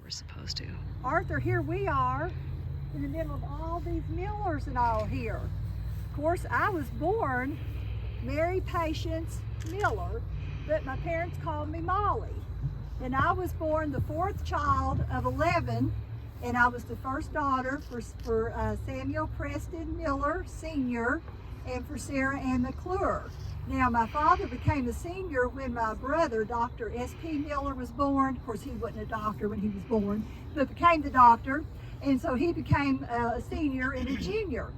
we're supposed to. Arthur, here we are in the middle of all these Millers and all here. Of course, I was born Mary Patience Miller, but my parents called me Molly. And I was born the fourth child of 11, and I was the first daughter for Samuel Preston Miller Sr. and for Sarah Ann McClure. Now, my father became a senior when my brother, Dr. S.P. Miller, was born. Of course, he wasn't a doctor when he was born, but became the doctor, and so he became a senior and a junior.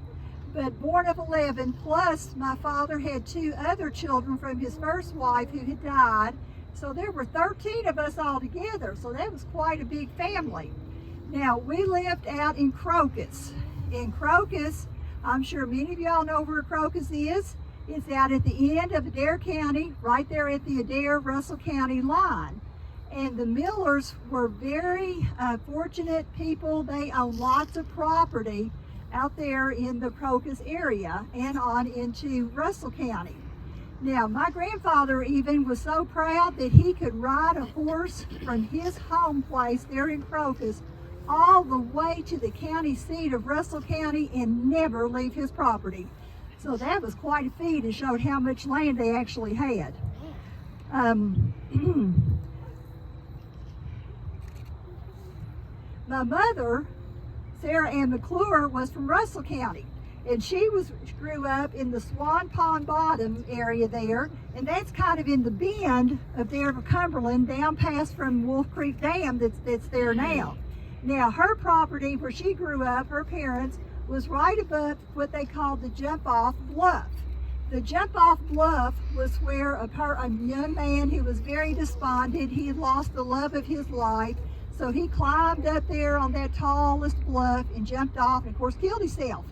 But born of 11, plus my father had 2 other children from his first wife who had died, so there were 13 of us all together, so that was quite a big family. Now, we lived out in Crocus. In Crocus, I'm sure many of y'all know where Crocus is. It's out at the end of Adair County, right there at the Adair-Russell County line. And the Millers were very fortunate people. They owned lots of property out there in the Crocus area and on into Russell County. Now, my grandfather even was so proud that he could ride a horse from his home place there in Crocus all the way to the county seat of Russell County and never leave his property. So that was quite a feat and showed how much land they actually had. My mother, Sarah Ann McClure, was from Russell County, and she grew up in the Swan Pond Bottom area there, and that's kind of in the bend of there of Cumberland, down past from Wolf Creek Dam that's there now. Now, her property where she grew up, her parents, was right above what they called the jump-off bluff. The jump-off bluff was where a young man who was very despondent, he had lost the love of his life, so he climbed up there on that tallest bluff and jumped off and, of course, killed himself.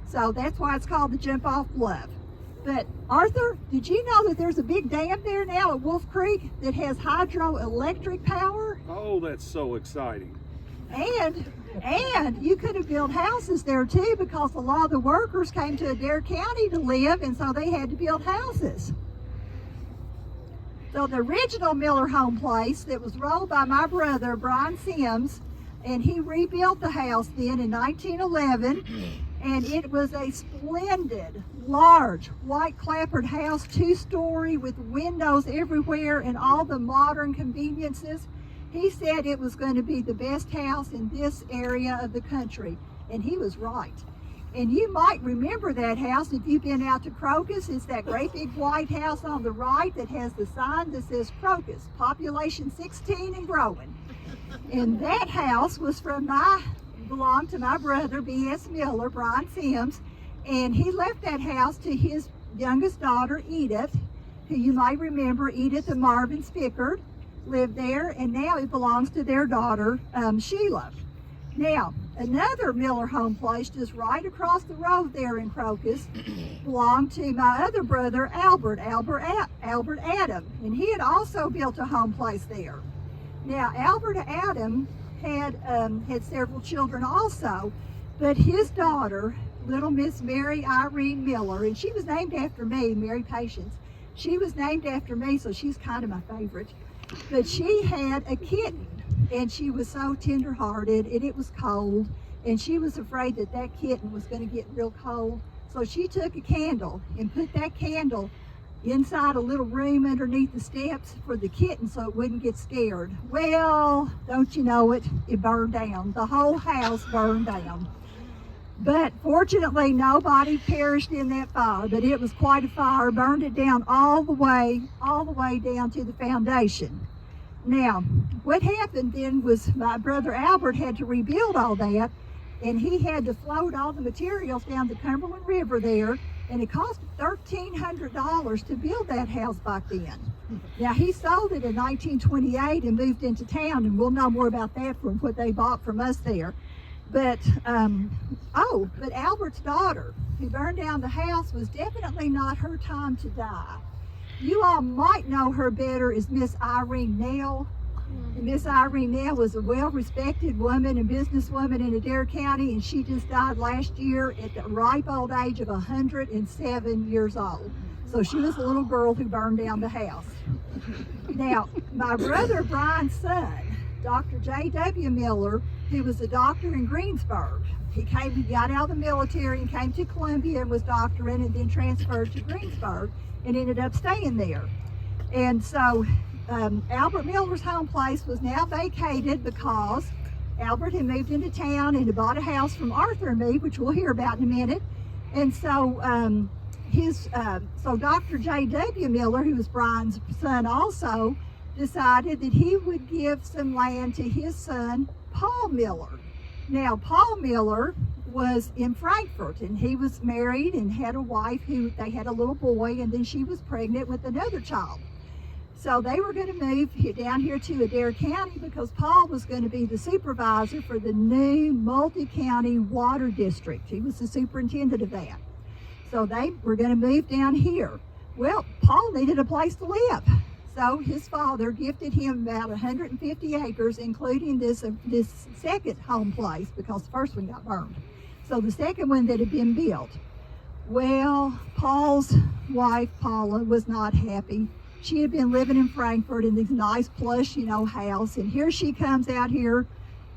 So that's why it's called the jump-off bluff. But, Arthur, did you know that there's a big dam there now at Wolf Creek that has hydroelectric power? Oh, that's so exciting. And you could have built houses there too, because a lot of the workers came to Adair County to live, and so they had to build houses. So the original Miller home place that was rolled by my brother, Brian Sims, and he rebuilt the house then in 1911, and it was a splendid, large, white clapboard house, 2-story with windows everywhere and all the modern conveniences. He said it was going to be the best house in this area of the country, and he was right. And you might remember that house if you've been out to Crocus. It's that great big white house on the right that has the sign that says Crocus, population 16 and growing. And that house was belonged to my brother, B.S. Miller, Brian Sims, and he left that house to his youngest daughter, Edith, who you might remember, Edith and Marvin Spickard, lived there, and now it belongs to their daughter, Sheila. Now, another Miller home place just right across the road there in Crocus belonged to my other brother, Albert Adam, and he had also built a home place there. Now, Albert Adam had several children also, but his daughter, little Miss Mary Irene Miller, and she was named after me, Mary Patience. She was named after me, so she's kind of my favorite. But she had a kitten, and she was so tender-hearted, and it was cold, and she was afraid that that kitten was going to get real cold. So she took a candle and put that candle inside a little room underneath the steps for the kitten so it wouldn't get scared. Well, don't you know it, it burned down. The whole house burned down. But fortunately, nobody perished in that fire, but it was quite a fire, burned it down all the way down to the foundation. Now, what happened then was my brother Albert had to rebuild all that, and he had to float all the materials down the Cumberland River there, and it cost $1,300 to build that house back then. Now, he sold it in 1928 and moved into town, and we'll know more about that from what they bought from us there. But, but Albert's daughter, who burned down the house, was definitely not her time to die. You all might know her better as Miss Irene Nell. And Miss Irene Nell was a well-respected woman and businesswoman in Adair County, and she just died last year at the ripe old age of 107 years old. So she was a little girl who burned down the house. Now, my brother Brian's son, Dr. J.W. Miller, who was a doctor in Greensburg. He got out of the military and came to Columbia and was doctoring and then transferred to Greensburg and ended up staying there. And so Albert Miller's home place was now vacated because Albert had moved into town and had bought a house from Arthur and me, which we'll hear about in a minute. And so so Dr. J.W. Miller, who was Brian's son also, decided that he would give some land to his son, Paul Miller. Now, Paul Miller was in Frankfort, and he was married and had a wife who they had a little boy, and then she was pregnant with another child. So they were going to move down here to Adair County because Paul was going to be the supervisor for the new multi-county water district. He was the superintendent of that. So they were going to move down here. Well, Paul needed a place to live. So his father gifted him about 150 acres, including this second home place, because the first one got burned. So the second one that had been built. Well, Paul's wife, Paula, was not happy. She had been living in Frankfort in this nice plush, house, and here she comes out here.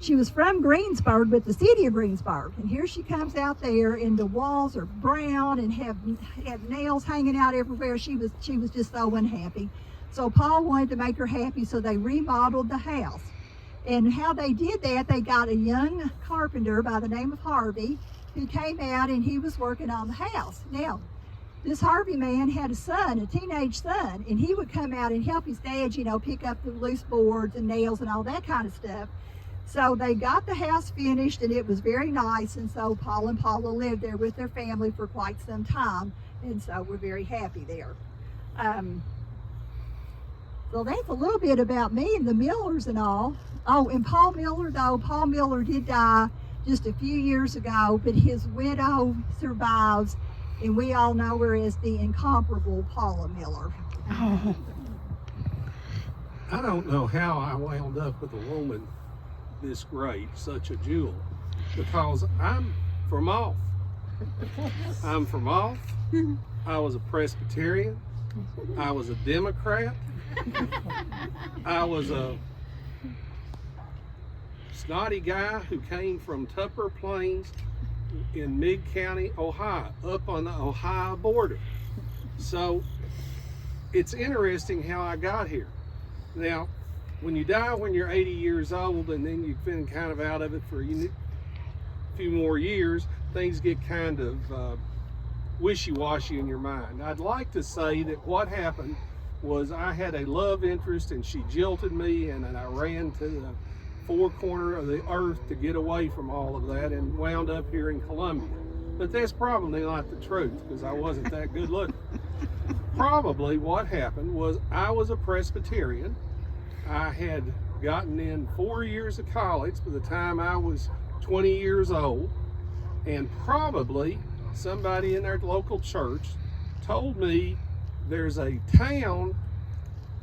She was from Greensburg, but the city of Greensburg, and here she comes out there, and the walls are brown and have nails hanging out everywhere. She was just so unhappy. So Paul wanted to make her happy, so they remodeled the house. And how they did that, they got a young carpenter by the name of Harvey who came out and he was working on the house. Now, this Harvey man had a son, a teenage son, and he would come out and help his dad, pick up the loose boards and nails and all that kind of stuff. So they got the house finished and it was very nice, and so Paul and Paula lived there with their family for quite some time, and so we're very happy there. So that's a little bit about me and the Millers and all. Oh, and Paul Miller did die just a few years ago, but his widow survives, and we all know her as the incomparable Paula Miller. I don't know how I wound up with a woman this great, such a jewel, because I'm from off. I was a Presbyterian. I was a Democrat. I was a snotty guy who came from Tupper Plains in Mid County, Ohio, up on the Ohio border. So it's interesting how I got here. Now, when you die when you're 80 years old and then you've been kind of out of it for a few more years, things get kind of wishy-washy in your mind. I'd like to say that what happened was I had a love interest and she jilted me, and then I ran to the four corners of the earth to get away from all of that and wound up here in Columbia. But that's probably not the truth, because I wasn't that good looking. Probably what happened was I was a Presbyterian. I had gotten in 4 years of college by the time I was 20 years old, and probably somebody in their local church told me there's a town,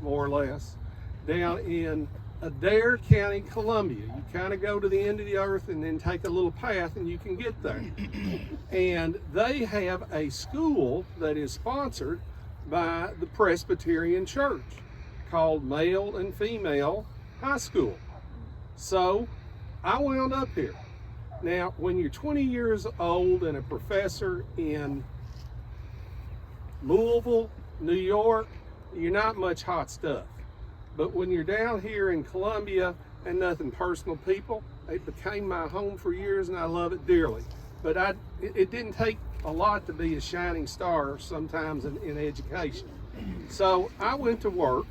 more or less, down in Adair County, Columbia. You kind of go to the end of the earth and then take a little path and you can get there. And they have a school that is sponsored by the Presbyterian Church called Male and Female High School. So I wound up here. Now, when you're 20 years old and a professor in Louisville, New York, you're not much hot stuff. But when you're down here in Columbia, and nothing personal, people, it became my home for years and I love it dearly. But it didn't take a lot to be a shining star sometimes in education. So I went to work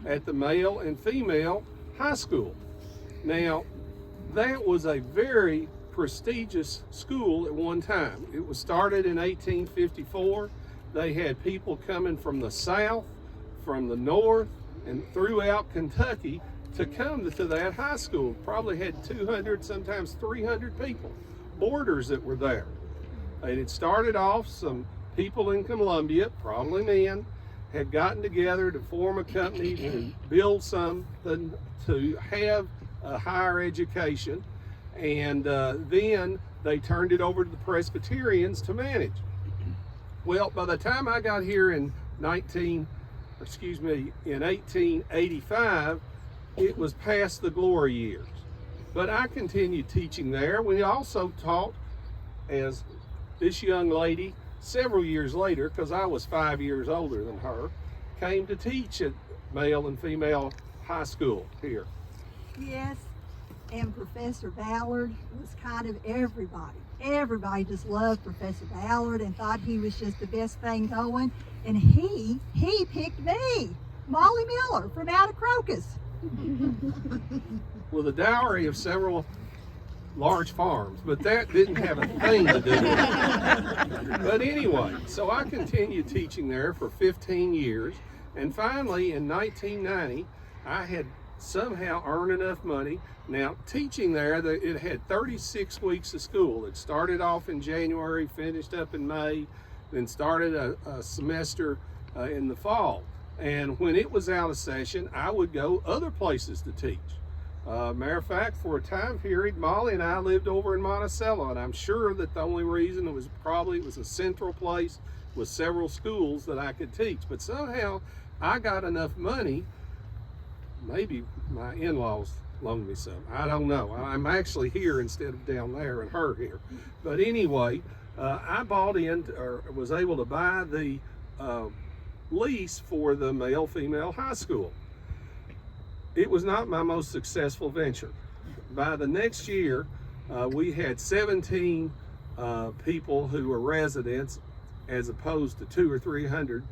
at the Male and Female High School. Now, that was a very prestigious school at one time. It was started in 1854. They had people coming from the south, from the north, and throughout Kentucky to come to that high school. Probably had 200, sometimes 300 people, boarders that were there. And it started off, some people in Columbia, probably men, had gotten together to form a company to build something to have a higher education, and then they turned it over to the Presbyterians to manage. Well, by the time I got here in 1885, it was past the glory years. But I continued teaching there. We also taught, as this young lady, several years later, because I was 5 years older than her, came to teach at male and female high school here. Yes, and Professor Ballard was kind of everybody. Everybody just loved Professor Ballard and thought he was just the best thing going. And he picked me, Molly Miller, from out of Crocus. With a dowry of several large farms, but that didn't have a thing to do with it. But anyway, so I continued teaching there for 15 years, and finally in 1990, I had somehow earned enough money. Now, teaching there, it had 36 weeks of school. It started off in January, finished up in May, then started a semester in the fall. And when it was out of session, I would go other places to teach. Matter of fact, for a time period, Molly and I lived over in Monticello, and I'm sure that the only reason it was a central place with several schools that I could teach. But somehow I got enough money. Maybe my in-laws loaned me some. I don't know. I'm actually here instead of down there and her here. But anyway, I bought in, or was able to buy the lease for the male-female high school. It was not my most successful venture. By the next year, we had 17 people who were residents, as opposed to 200 or 300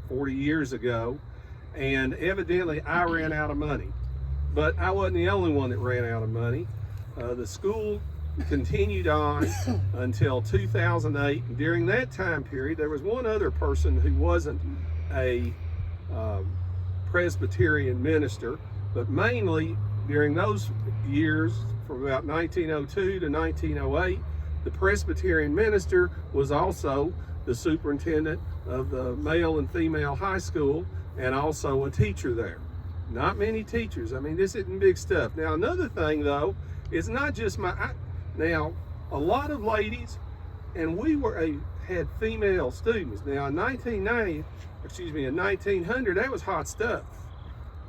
40 years ago. And evidently I ran out of money. But I wasn't the only one that ran out of money. The school continued on until 2008. And during that time period, there was one other person who wasn't a Presbyterian minister, but mainly during those years, from about 1902 to 1908, the Presbyterian minister was also the superintendent of the male and female high school and also a teacher there. Not many teachers. I mean, this isn't big stuff. Now, another thing though, it's not just now a lot of ladies, and we had female students. Now in 1900, that was hot stuff.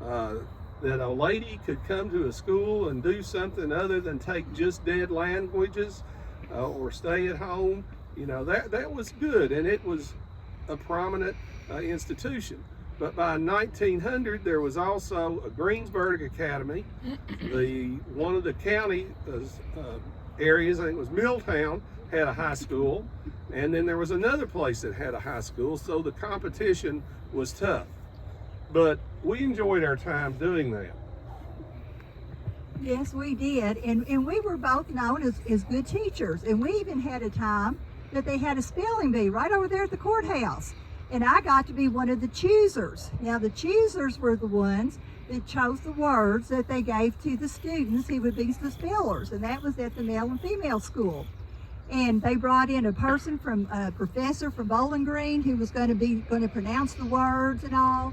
That a lady could come to a school and do something other than take just dead languages or stay at home. You know, that was good, and it was a prominent institution. But by 1900, there was also a Greensburg Academy. One of the county areas, I think it was Milltown, had a high school, and then there was another place that had a high school, so the competition was tough. But we enjoyed our time doing that. Yes, we did. And we were both known as good teachers. And we even had a time that they had a spelling bee right over there at the courthouse. And I got to be one of the choosers. Now, the choosers were the ones that chose the words that they gave to the students who would be the spellers. And that was at the male and female school. And they brought in a person a professor from Bowling Green who was going to pronounce the words and all.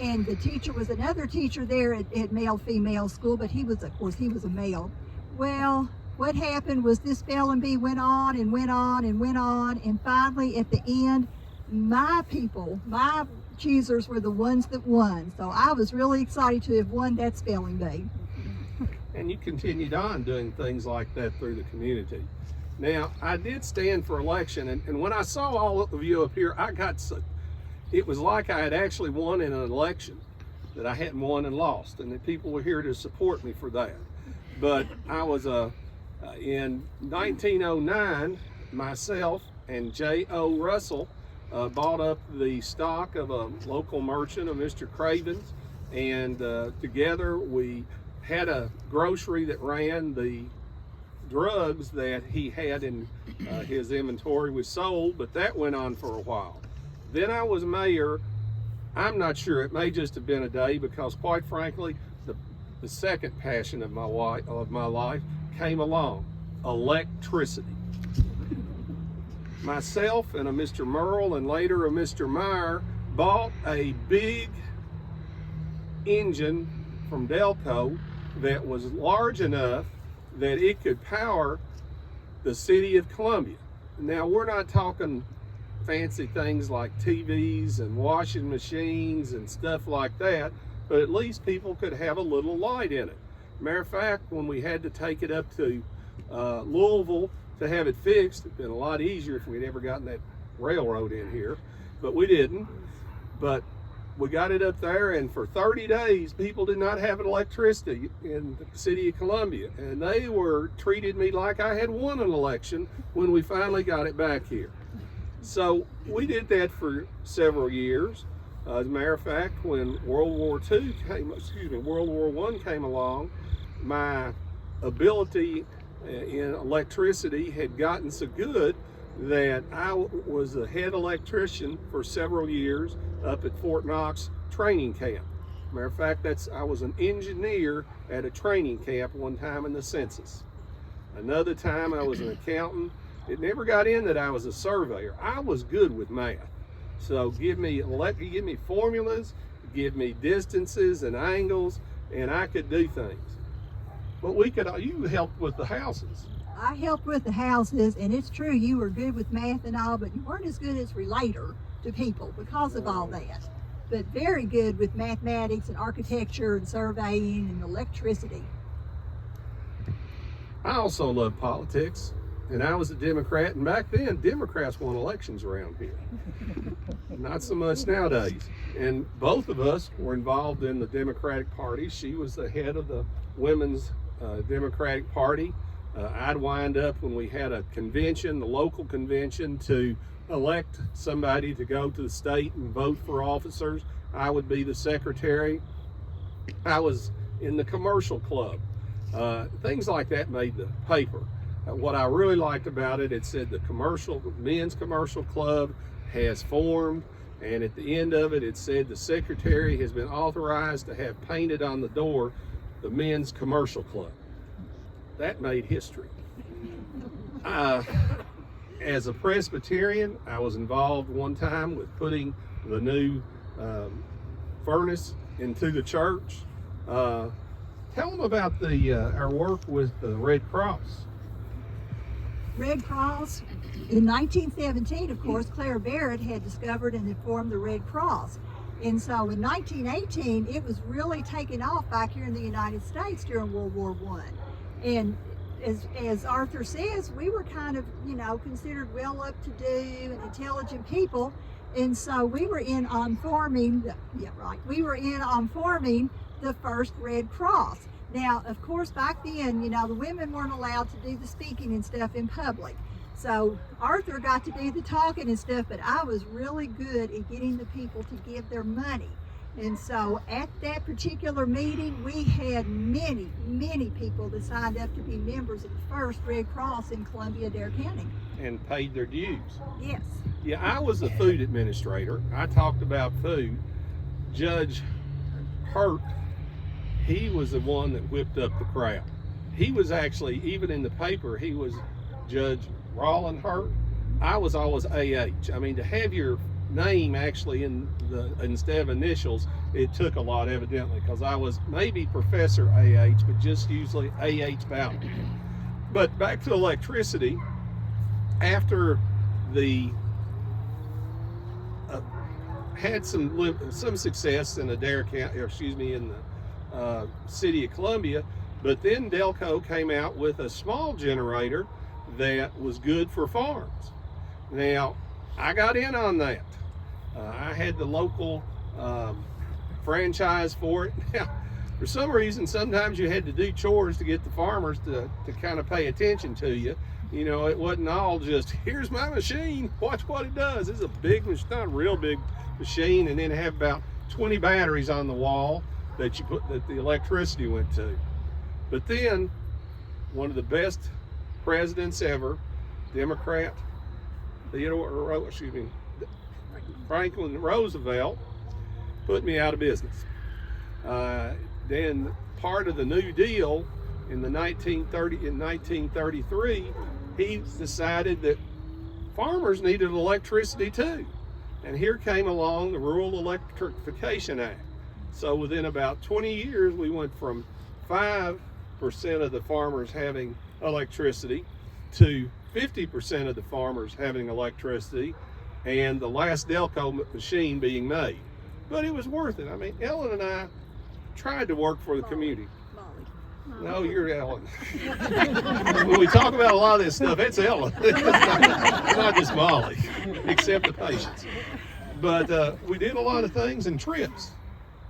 And the teacher was another teacher there at male-female school, but he was a male. Well, what happened was this spelling bee went on and went on and went on, and finally at the end, my choosers were the ones that won. So I was really excited to have won that spelling bee. And you continued on doing things like that through the community. Now, I did stand for election, and when I saw all of you up here, it was like I had actually won in an election, that I hadn't won and lost, and that people were here to support me for that. But I was, in 1909, myself and J.O. Russell bought up the stock of a local merchant, of Mr. Craven's, and together we had a grocery that ran the drugs that he had in his inventory. Was sold, but that went on for a while. Then I was mayor. I'm not sure, it may just have been a day, because quite frankly, the second passion of my life came along: electricity. Myself and a Mr. Merle, and later a Mr. Meyer, bought a big engine from Delco that was large enough that it could power the city of Columbia. Now, we're not talking fancy things like TVs and washing machines and stuff like that. but at least people could have a little light in it. Matter of fact, when we had to take it up to Louisville to have it fixed, it'd been a lot easier if we'd ever gotten that railroad in here, but we didn't. But we got it up there, and for 30 days, people did not have electricity in the city of Columbia, and they were treated me like I had won an election when we finally got it back here. So we did that for several years. As a matter of fact, when World War I came along, my ability in electricity had gotten so good that I was a head electrician for several years up at Fort Knox training camp. Matter of fact, I was an engineer at a training camp one time in the census. Another time I was an accountant. It never got in that I was a surveyor. I was good with math. So give me formulas, give me distances and angles, and I could do things. But you helped with the houses. I helped with the houses, and it's true you were good with math and all, but you weren't as good as relator to people because of all that. But very good with mathematics and architecture and surveying and electricity. I also love politics, and I was a Democrat, and back then Democrats won elections around here. Not so much nowadays. And both of us were involved in the Democratic Party. She was the head of the Women's Democratic Party. I'd wind up when we had a convention, the local convention, to elect somebody to go to the state and vote for officers. I would be the secretary. I was in the commercial club. Things like that made the paper. What I really liked about it, it said the men's commercial club has formed, and at the end of it, it said the secretary has been authorized to have painted on the door the men's commercial club. That made history. As a Presbyterian, I was involved one time with putting the new furnace into the church. Tell them about our work with the Red Cross. Red Cross, in 1917, of course, Claire Barrett had discovered and had formed the Red Cross. And so in 1918, it was really taking off back here in the United States during World War I. And as Arthur says, we were kind of, considered well up to do and intelligent people. And so we were in on forming the first Red Cross. Now, of course, back then, the women weren't allowed to do the speaking and stuff in public. So Arthur got to do the talking and stuff, but I was really good at getting the people to give their money. And so at that particular meeting, we had many, many people that signed up to be members of the first Red Cross in Columbia-Adair County. And paid their dues. Yes. Yeah, I was a food administrator. I talked about food. Judge Hurt, he was the one that whipped up the crowd. He was actually, even in the paper, he was Judge Rollin Hurt. I was always AH. I mean, to have your name actually instead of initials, it took a lot evidently, because I was maybe Professor AH, but just usually AH Bowden. But back to electricity, after the had some success in Adair County, in the city of Columbia, but then Delco came out with a small generator that was good for farms. Now, I got in on that. I had the local franchise for it. Now, for some reason, sometimes you had to do chores to get the farmers to kind of pay attention to you. It wasn't all just, here's my machine, watch what it does. It's a big, not a real big machine, and then have about 20 batteries on the wall that the electricity went to. But then, one of the best presidents ever, Democrat, Franklin Roosevelt, put me out of business. Then part of the New Deal in 1933, he decided that farmers needed electricity too. And here came along the Rural Electrification Act. So within about 20 years, we went from 5% of the farmers having electricity to 50% of the farmers having electricity, and the last Delco machine being made. But it was worth it. I mean, Ellen and I tried to work for the community. Molly. No, you're Ellen. When we talk about a lot of this stuff, it's Ellen. It's not just Molly, except the patients. But we did a lot of things and trips.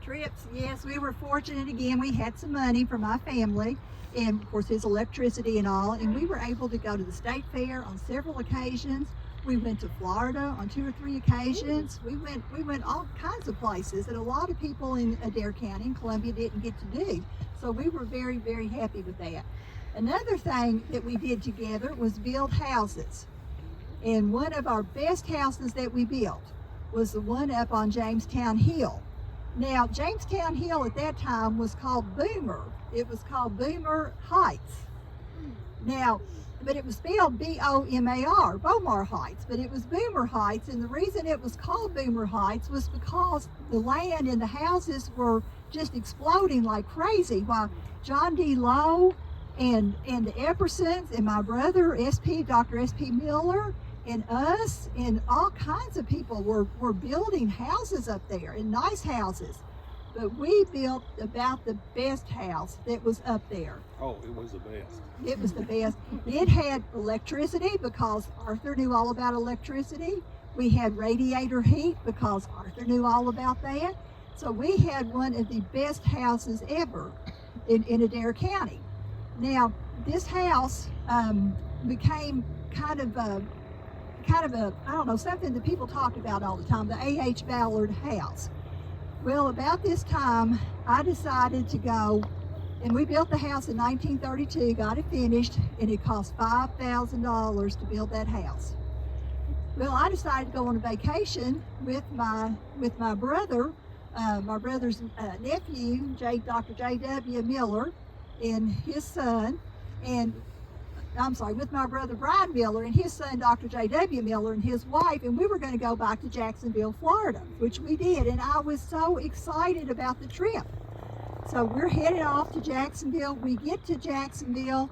Trips, yes, we were fortunate again. We had some money for my family, and of course his electricity and all, and we were able to go to the state fair on several occasions. We went to Florida on 2 or 3 occasions. We went all kinds of places that a lot of people in Adair County and Columbia didn't get to do. So we were very, very happy with that. Another thing that we did together was build houses. And one of our best houses that we built was the one up on Jamestown Hill. Now, Jamestown Hill at that time was called Boomer. It was called Boomer Heights. Now, but it was spelled B-O-M-A-R, Bomar Heights, but it was Boomer Heights, and the reason it was called Boomer Heights was because the land and the houses were just exploding like crazy, while John D. Lowe and the Eppersons and my brother, Dr. S.P. Miller, and us and all kinds of people were building houses up there, and nice houses. But we built about the best house that was up there. Oh, it was the best. It was the best. It had electricity because Arthur knew all about electricity. We had radiator heat because Arthur knew all about that. So we had one of the best houses ever in Adair County. Now, this house became kind of a, I don't know, something that people talked about all the time, the A.H. Ballard house. Well, about this time, I decided to go, and we built the house in 1932, got it finished, and it cost $5,000 to build that house. Well, I decided to go on a vacation with my brother, my brother's nephew, Dr. J.W. Miller, and his son, with my brother Brian Miller and his son Dr. J.W. Miller and his wife, and we were going to go back to Jacksonville, Florida, which we did, and I was so excited about the trip. So we're headed off to Jacksonville. We get to Jacksonville,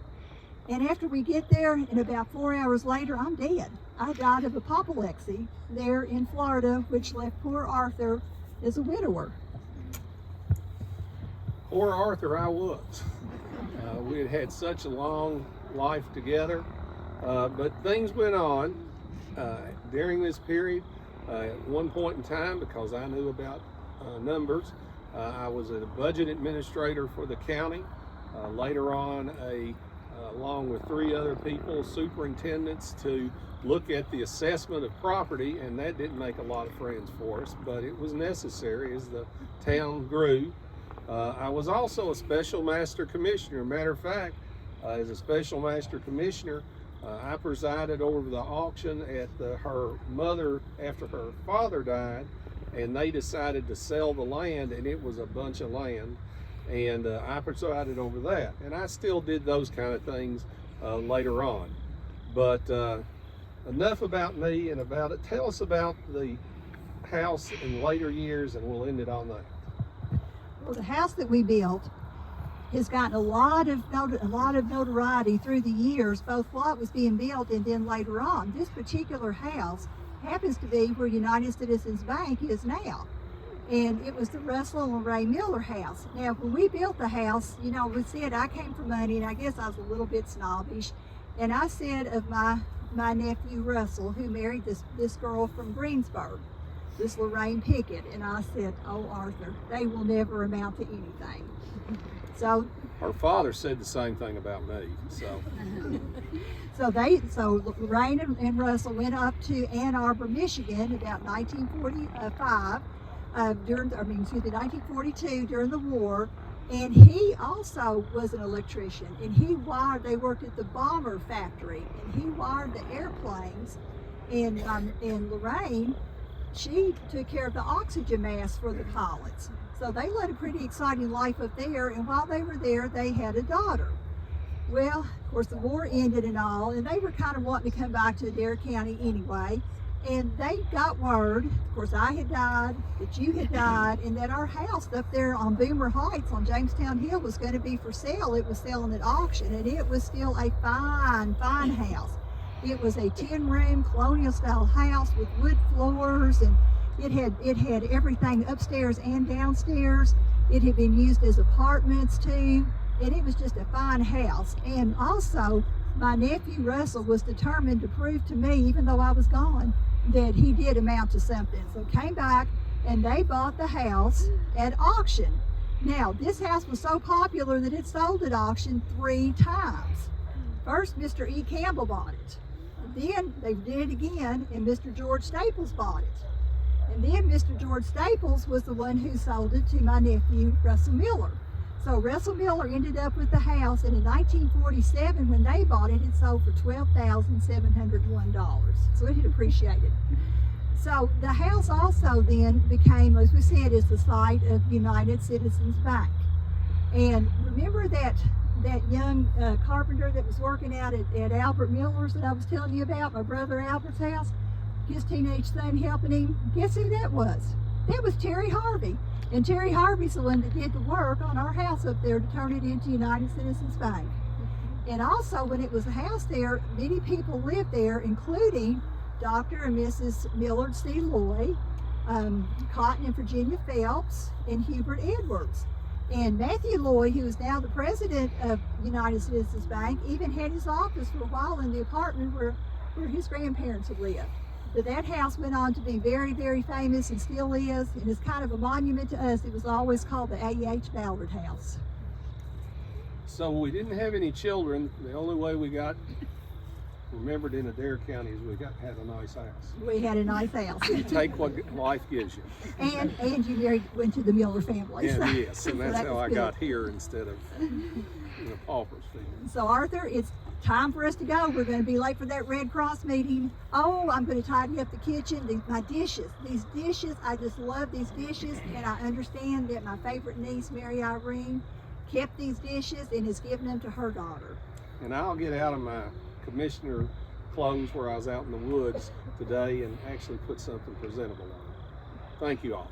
and after we get there, and about 4 hours later, I'm dead. I died of apoplexy there in Florida, which left poor Arthur as a widower. Poor Arthur, I was. We had had such a long life together, but things went on during this period. At one point in time, because I knew about numbers, I was a budget administrator for the county. Later on, along with 3 other people, superintendents, to look at the assessment of property, and that didn't make a lot of friends for us, but it was necessary as the town grew. I was also a special master commissioner. Matter of fact, as a special master commissioner, I presided over the auction at her mother after her father died, and they decided to sell the land, and it was a bunch of land, and I presided over that. And I still did those kind of things later on. But enough about me and about it. Tell us about the house in later years, and we'll end it on that. Well, the house that we built has gotten a lot of notoriety through the years, both while it was being built and then later on. This particular house happens to be where United Citizens Bank is now, and it was the Russell and Ray Miller house. Now, when we built the house, you know, we said I came for money, and I guess I was a little bit snobbish, and I said of my nephew Russell, who married this girl from Greensburg, this Lorraine Pickett, and I said, oh, Arthur, they will never amount to anything. So Her father said the same thing about me. So Lorraine and Russell went up to Ann Arbor, Michigan, about 1945, 1942 during the war, and he also was an electrician, and they worked at the bomber factory, and he wired the airplanes, and Lorraine, she took care of the oxygen masks for the pilots. So they led a pretty exciting life up there, and while they were there, they had a daughter. Well, of course, the war ended and all, and they were kind of wanting to come back to Adair County anyway, and they got word, of course, I had died, that you had died, and that our house up there on Boomer Heights on Jamestown Hill was going to be for sale. It was selling at auction, and it was still a fine, fine house. It was a 10-room colonial-style house with wood floors, and it had everything upstairs and downstairs. It had been used as apartments too, and it was just a fine house. And also, my nephew Russell was determined to prove to me, even though I was gone, that he did amount to something. So came back and they bought the house at auction. Now, this house was so popular that it sold at auction 3 times. First, Mr. E. Campbell bought it. Then they did it again, and Mr. George Staples bought it. And then Mr. George Staples was the one who sold it to my nephew, Russell Miller. So Russell Miller ended up with the house, and in 1947, when they bought it, it sold for $12,701. So it had appreciated. So the house also then became, as we said, is the site of United Citizens Bank. And remember that young carpenter that was working out at Albert Miller's that I was telling you about, my brother Albert's house, his teenage son helping him? Guess who that was? That was Terry Harvey. And Terry Harvey's the one that did the work on our house up there to turn it into United Citizens Bank. And also, when it was a house there, many people lived there, including Dr. and Mrs. Millard C. Loy, Cotton and Virginia Phelps, and Hubert Edwards. And Matthew Loy, who is now the president of United Citizens Bank, even had his office for a while in the apartment where his grandparents had lived. But that house went on to be very, very famous and still is, and is kind of a monument to us. It was always called the A.H. Ballard House. So we didn't have any children. The only way we got remembered in Adair County is we had a nice house. We had a nice house. You take what life gives you. And you went to the Miller family. And so- yes, and so that's that how was I good. got here instead of pauper's feeding. So Arthur, it's time for us to go. We're going to be late for that Red Cross meeting. Oh, I'm going to tidy up the kitchen. My dishes, these dishes, I just love these dishes, and I understand that my favorite niece, Mary Irene, kept these dishes and has given them to her daughter. And I'll get out of my commissioner clothes where I was out in the woods today and actually put something presentable on. Thank you all.